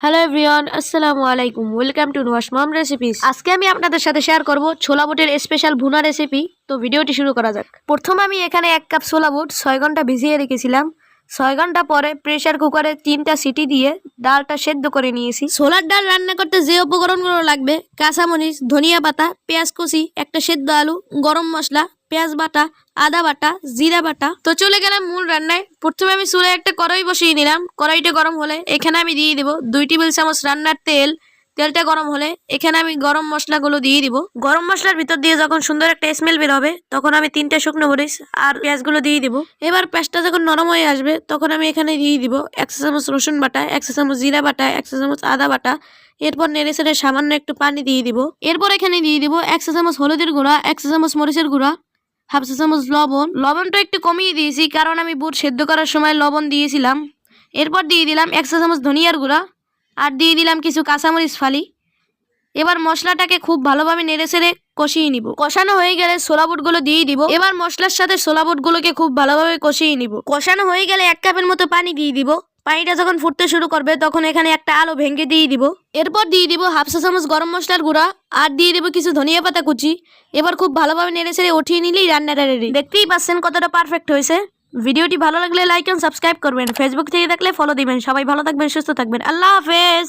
Hello everyone, আসসালামু আলাইকুম। Welcome to Nuha's mom recipes. আজকে আমি আপনাদের সাথে শেয়ার করব ছোলা বুটের স্পেশাল ভুনা রেসিপি। তো ভিডিওটি শুরু করা যাক। প্রথমে আমি এখানে 1 কাপ ছোলা বুট 6 ঘন্টা ভিজিয়ে রেখেছিলাম। 6 ঘন্টা পরে প্রেসার কুকারে 3টা সিটি দিয়ে ডালটা সেদ্ধ করে নিয়েছি। ছোলার ডাল রান্না করতে যে উপকরণগুলো লাগবে: কাঁচামরিচ, ধনিয়া পাতা, পেঁয়াজ কুচি, একটা সেদ্ধ আলু, গরম মশলা, পেঁয়াজ বাটা, আদা বাটা, জিরা বাটা। তো চলে গেলাম মূল রান্নায়। প্রথমে আমি চুলায় একটা কড়াই বসিয়ে নিলাম। কড়াইটা গরম হলে এখানে আমি দিয়ে দিব 2 টেবিল চামচ রান্নার তেল। তেলটা গরম হলে এখানে আমি গরম মশলাগুলো দিয়ে দিব। গরম মশলার ভিতর দিয়ে যখন সুন্দর একটা স্মেল বের হবে তখন আমি 3টা শুকনো মরিচ আর পেঁয়াজগুলো দিয়ে দিব। এবার পেঁয়াজটা যখন নরম হয়ে আসবে তখন আমি এখানে দিয়ে দিব 1 চা চামচ রসুন বাটা, 1 চা চামচ জিরা বাটা, 1 চা চামচ আদা বাটা। এরপর নেড়ে চেড়ে সামান্য একটু পানি দিয়ে দিব। এরপর এখানে দিয়ে দিব 1 চা চামচ হলুদের গুঁড়া, 1 চা চামচ মরিচের গুঁড়া, হাফ চা চামচ লবণ। লবণটা একটু কমিয়ে দিয়েছি কারণ আমি বুট সেদ্ধ করার সময় লবণ দিয়েছিলাম। এরপর দিয়ে দিলাম 1 চা চামচ ধনিয়ার গুঁড়া আর দিয়ে দিলাম কিছু কাঁচামরিচ ফালি। এবার মশলাটাকে খুব ভালোভাবে নেড়েচেড়ে কষিয়ে নিব। কষানো হয়ে গেলে ছোলা বুটগুলো দিয়ে দিব। এবার মশলার সাথে ছোলা বুটগুলোকে খুব ভালোভাবে কষিয়ে নিব। কষানো হয়ে গেলে 1 কাপের মতো পানি দিয়ে দিব। পানিটা যখন ফুটতে শুরু করবে তখন এখানে একটা আলু ভেঙে দিয়ে দিব। এরপর দিয়ে দিব হাফ চা চামচ গরম মশলার গুঁড়া আর দিয়ে দিব কিছু ধনিয়া পাতা কুচি। এবার খুব ভালোভাবে নেড়েচেড়ে উঠিয়ে নিলেই রান্নাটা রেডি। দেখতেই পাচ্ছেন কতটা পারফেক্ট হয়েছে। ভিডিওটি ভালো লাগলে লাইক এন্ড সাবস্ক্রাইব করবেন। ফেসবুক থেকে দেখলে ফলো দিবেন। সবাই ভালো থাকবেন, সুস্থ থাকবেন। আল্লাহ হাফেজ।